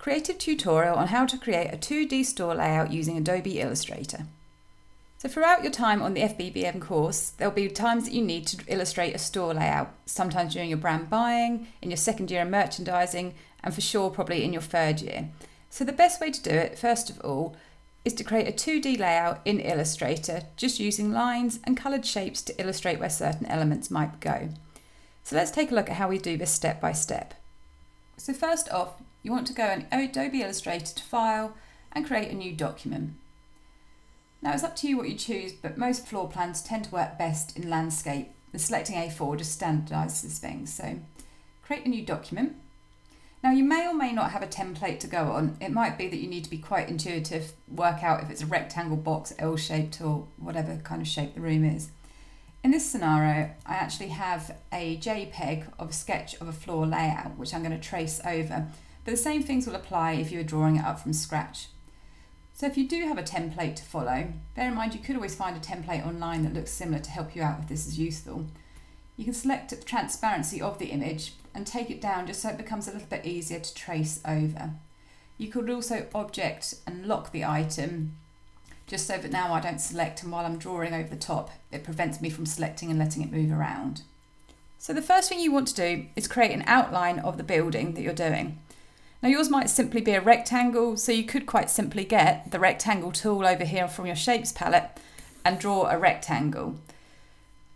Creative tutorial on how to create a 2D store layout using Adobe Illustrator. So throughout your time on the FBBM course, there'll be times that you need to illustrate a store layout, sometimes during your brand buying, in your second year in merchandising, and for sure probably in your third year. So the best way to do it, first of all, is to create a 2D layout in Illustrator, just using lines and coloured shapes to illustrate where certain elements might go. So let's take a look at how we do this step by step. So first off, you want to go in Adobe Illustrator to File and create a new document. Now it's up to you what you choose, but most floor plans tend to work best in landscape. And selecting A4 just standardises things. So create a new document. Now you may or may not have a template to go on. It might be that you need to be quite intuitive, work out if it's a rectangle box, L-shaped or whatever kind of shape the room is. In this scenario, I actually have a JPEG of a sketch of a floor layout, which I'm going to trace over. But the same things will apply if you were drawing it up from scratch. So if you do have a template to follow, bear in mind you could always find a template online that looks similar to help you out if this is useful. You can select the transparency of the image and take it down just so it becomes a little bit easier to trace over. You could also object and lock the item just so that now I don't select, and while I'm drawing over the top, it prevents me from selecting and letting it move around. So the first thing you want to do is create an outline of the building that you're doing. Now yours might simply be a rectangle, so you could quite simply get the rectangle tool over here from your shapes palette and draw a rectangle.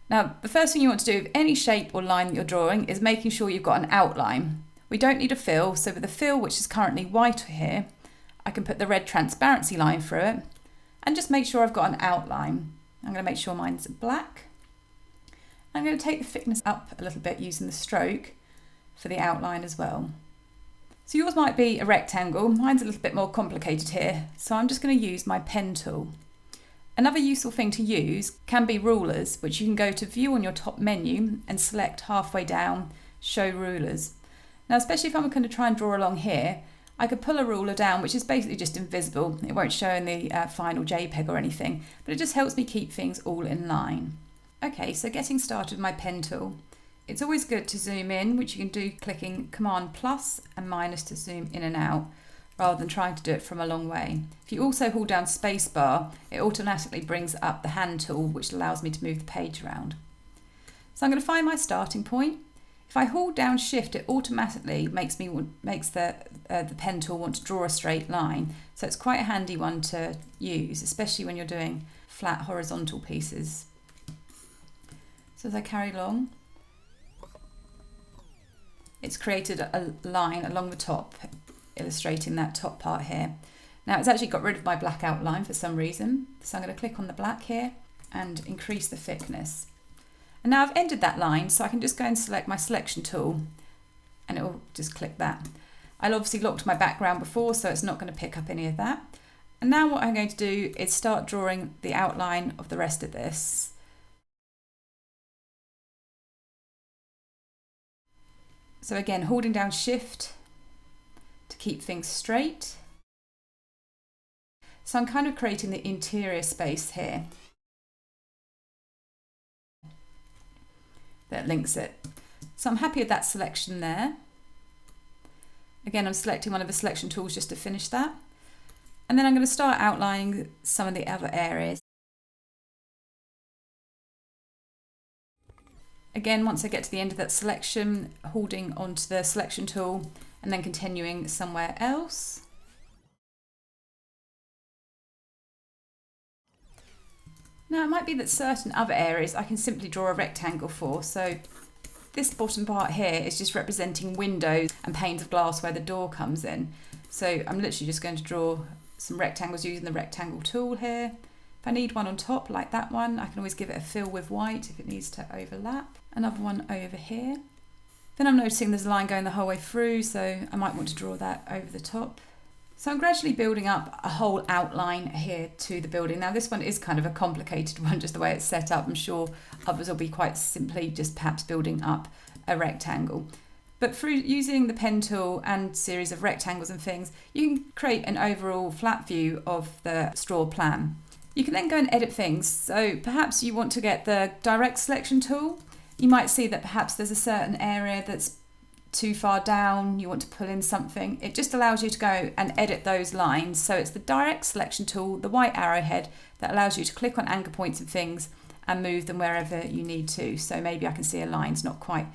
Now the first thing you want to do with any shape or line that you're drawing is making sure you've got an outline. We don't need a fill, so with the fill, which is currently white here, I can put the red transparency line through it and just make sure I've got an outline. I'm going to make sure mine's black. I'm going to take the thickness up a little bit using the stroke for the outline as well. So yours might be a rectangle, mine's a little bit more complicated here, so I'm just going to use my pen tool. Another useful thing to use can be rulers, which you can go to View on your top menu and select halfway down, Show Rulers. Now especially if I'm going to try and draw along here, I could pull a ruler down, which is basically just invisible. It won't show in the final JPEG or anything, but it just helps me keep things all in line. Okay, so getting started with my pen tool. It's always good to zoom in, which you can do clicking Command plus and minus to zoom in and out, rather than trying to do it from a long way. If you also hold down spacebar, it automatically brings up the hand tool, which allows me to move the page around. So I'm going to find my starting point. If I hold down Shift, it automatically makes the pen tool want to draw a straight line. So it's quite a handy one to use, especially when you're doing flat horizontal pieces. So as I carry along, it's created a line along the top, illustrating that top part here. Now it's actually got rid of my black outline for some reason, so I'm going to click on the black here and increase the thickness. And now I've ended that line, so I can just go and select my selection tool and it will just click that. I'll obviously locked my background before, so it's not going to pick up any of that. And now what I'm going to do is start drawing the outline of the rest of this. So again, holding down Shift to keep things straight. So I'm kind of creating the interior space here that links it. So I'm happy with that selection there. Again, I'm selecting one of the selection tools just to finish that. And then I'm going to start outlining some of the other areas. Again, once I get to the end of that selection, holding onto the selection tool and then continuing somewhere else. Now it might be that certain other areas I can simply draw a rectangle for. So this bottom part here is just representing windows and panes of glass where the door comes in. So I'm literally just going to draw some rectangles using the rectangle tool here. If I need one on top like that one, I can always give it a fill with white if it needs to overlap. Another one over here. Then I'm noticing there's a line going the whole way through, so I might want to draw that over the top. So I'm gradually building up a whole outline here to the building. Now this one is kind of a complicated one, just the way it's set up. I'm sure others will be quite simply just perhaps building up a rectangle. But through using the pen tool and series of rectangles and things, you can create an overall flat view of the straw plan. You can then go and edit things. So perhaps you want to get the direct selection tool. You might see that perhaps there's a certain area that's too far down, you want to pull in something, it just allows you to go and edit those lines. So it's the direct selection tool, the white arrowhead, that allows you to click on anchor points and things and move them wherever you need to. So maybe I can see a line's not quite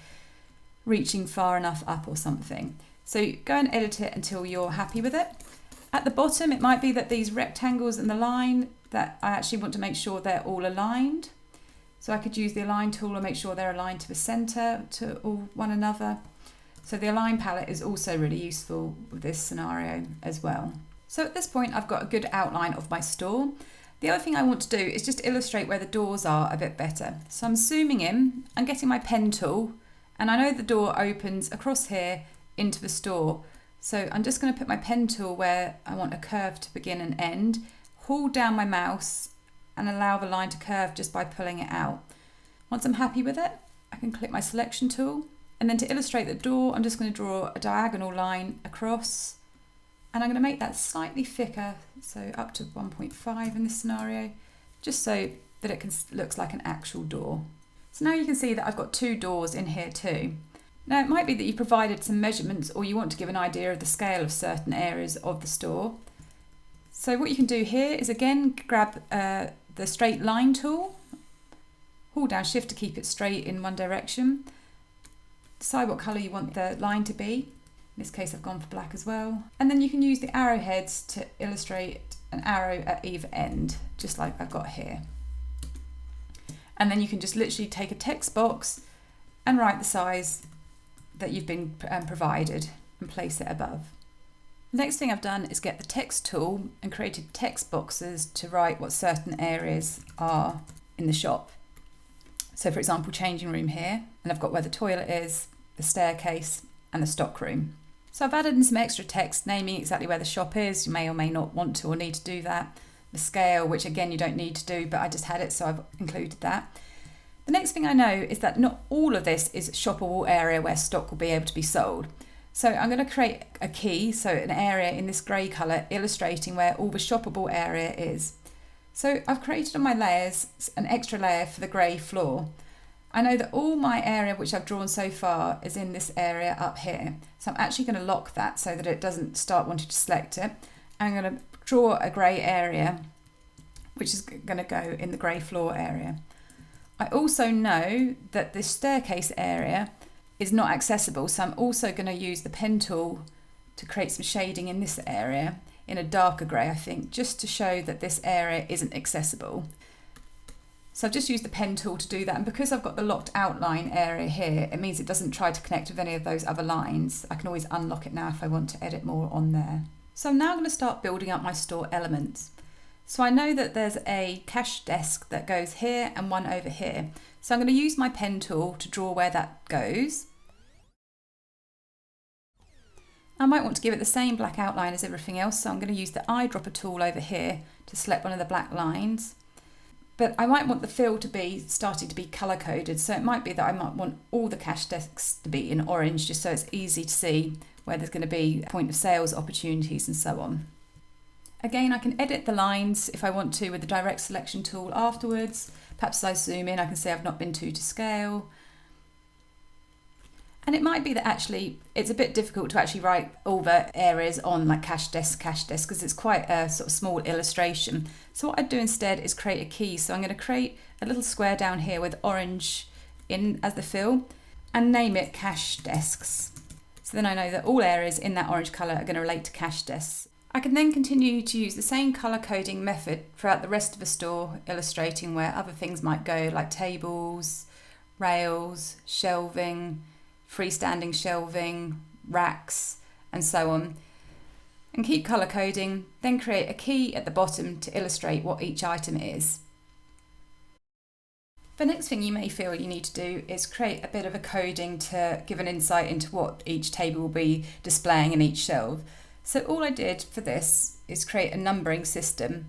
reaching far enough up or something. So go and edit it until you're happy with it. At the bottom, it might be that these rectangles and the line, that I actually want to make sure they're all aligned. So I could use the align tool and make sure they're aligned to the center, to all one another. So the align palette is also really useful with this scenario as well. So at this point, I've got a good outline of my store. The other thing I want to do is just illustrate where the doors are a bit better. So I'm zooming in, I'm getting my pen tool, and I know the door opens across here into the store. So I'm just going to put my pen tool where I want a curve to begin and end, hold down my mouse and allow the line to curve just by pulling it out. Once I'm happy with it, I can click my selection tool, and then to illustrate the door, I'm just going to draw a diagonal line across, and I'm going to make that slightly thicker, so up to 1.5 in this scenario, just so that it looks like an actual door. So now you can see that I've got two doors in here too. Now it might be that you provided some measurements or you want to give an idea of the scale of certain areas of the store. So what you can do here is again grab the straight line tool, hold down shift to keep it straight in one direction, decide what colour you want the line to be. In this case I've gone for black as well. And then you can use the arrowheads to illustrate an arrow at either end, just like I've got here. And then you can just literally take a text box and write the size that you've been provided and place it above. The next thing I've done is get the text tool and created text boxes to write what certain areas are in the shop. So for example, changing room here, and I've got where the toilet is, the staircase and the stock room. So I've added in some extra text naming exactly where the shop is. You may or may not want to or need to do that. The scale, which again you don't need to do, but I just had it so I've included that. The next thing I know is that not all of this is shoppable area where stock will be able to be sold. So I'm going to create a key, so an area in this grey colour illustrating where all the shoppable area is. So I've created on my layers an extra layer for the grey floor. I know that all my area which I've drawn so far is in this area up here. So I'm actually going to lock that so that it doesn't start wanting to select it. I'm going to draw a grey area which is going to go in the grey floor area. I also know that this staircase area is not accessible, so I'm also going to use the pen tool to create some shading in this area in a darker grey, I think, just to show that this area isn't accessible. So I've just used the pen tool to do that, and because I've got the locked outline area here, it means it doesn't try to connect with any of those other lines. I can always unlock it now if I want to edit more on there. So I'm now going to start building up my store elements. So I know that there's a cash desk that goes here and one over here. So I'm going to use my pen tool to draw where that goes. I might want to give it the same black outline as everything else, so I'm going to use the eyedropper tool over here to select one of the black lines. But I might want the fill to be starting to be colour coded, so it might be that I might want all the cash desks to be in orange, just so it's easy to see where there's going to be point of sales opportunities and so on. Again, I can edit the lines if I want to with the direct selection tool afterwards. Perhaps as I zoom in, I can see I've not been to scale. And it might be that actually it's a bit difficult to actually write all the areas on like cash desk, because it's quite a sort of small illustration. So what I'd do instead is create a key. So I'm going to create a little square down here with orange in as the fill and name it cash desks. So then I know that all areas in that orange colour are going to relate to cash desks. I can then continue to use the same colour coding method throughout the rest of the store, illustrating where other things might go, like tables, rails, shelving, freestanding shelving, racks, and so on. And keep colour coding, then create a key at the bottom to illustrate what each item is. The next thing you may feel you need to do is create a bit of a coding to give an insight into what each table will be displaying in each shelf. So all I did for this is create a numbering system.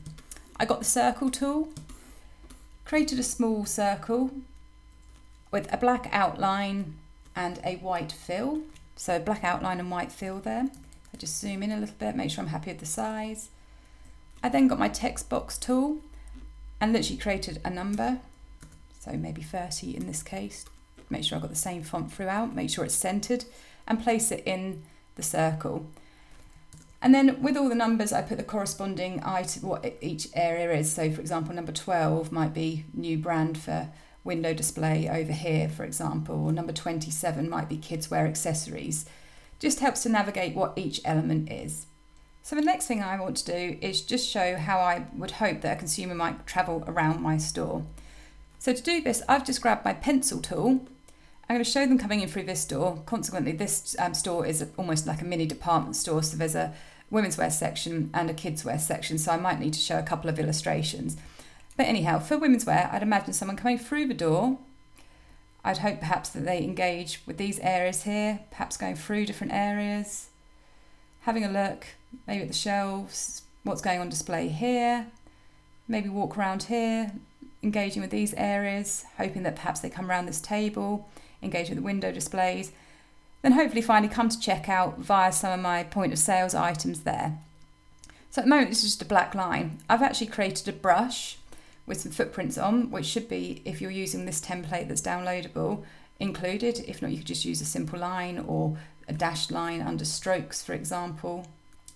I got the circle tool, created a small circle with a black outline and a white fill. So black outline and white fill there. I just zoom in a little bit, make sure I'm happy with the size. I then got my text box tool and literally created a number. So maybe 30 in this case. Make sure I've got the same font throughout, make sure it's centered. and place it in the circle. And then with all the numbers, I put the corresponding item, what each area is. So for example, number 12 might be new brand for window display over here, for example, or number 27 might be kids wear accessories. Just helps to navigate what each element is. So the next thing I want to do is just show how I would hope that a consumer might travel around my store. So to do this, I've just grabbed my pencil tool. I'm going to show them coming in through this door. Consequently, this store is almost like a mini department store. So there's a women's wear section and a kids wear section. So I might need to show a couple of illustrations. But anyhow, for women's wear, I'd imagine someone coming through the door. I'd hope perhaps that they engage with these areas here, perhaps going through different areas, having a look, maybe at the shelves, what's going on display here, maybe walk around here, engaging with these areas, hoping that perhaps they come around this table, engage with the window displays, then hopefully finally come to checkout via some of my point of sales items there. So at the moment, this is just a black line. I've actually created a brush with some footprints on, which should be, if you're using this template that's downloadable, included. If not, you could just use a simple line or a dashed line under strokes, for example.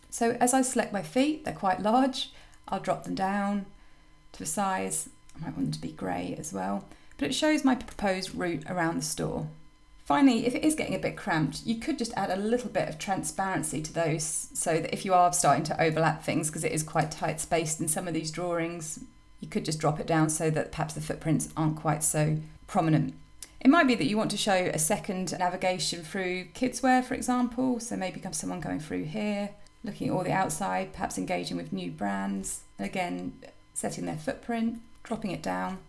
So as I select my feet, they're quite large. I'll drop them down to the size. I might want them to be grey as well. But it shows my proposed route around the store. Finally, if it is getting a bit cramped, you could just add a little bit of transparency to those so that if you are starting to overlap things, because it is quite tight spaced in some of these drawings, you could just drop it down so that perhaps the footprints aren't quite so prominent. It might be that you want to show a second navigation through kids wear, for example. So maybe someone going through here, looking at all the outside, perhaps engaging with new brands. And again, setting their footprint, dropping it down,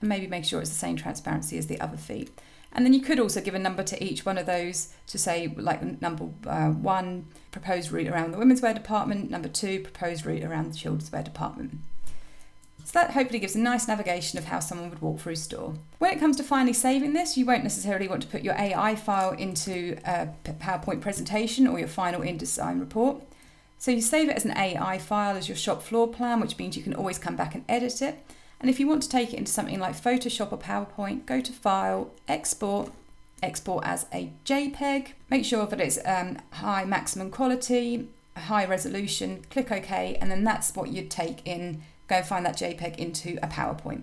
and maybe make sure it's the same transparency as the other feet. And then you could also give a number to each one of those to say, like number 1, proposed route around the women's wear department, number 2, proposed route around the children's wear department. So that hopefully gives a nice navigation of how someone would walk through store. When it comes to finally saving this, you won't necessarily want to put your AI file into a PowerPoint presentation or your final InDesign report. So you save it as an AI file as your shop floor plan, which means you can always come back and edit it. And if you want to take it into something like Photoshop or PowerPoint, go to File, Export, Export as a JPEG. Make sure that it's high maximum quality, high resolution, click OK, and then that's what you'd take in, go and find that JPEG into a PowerPoint.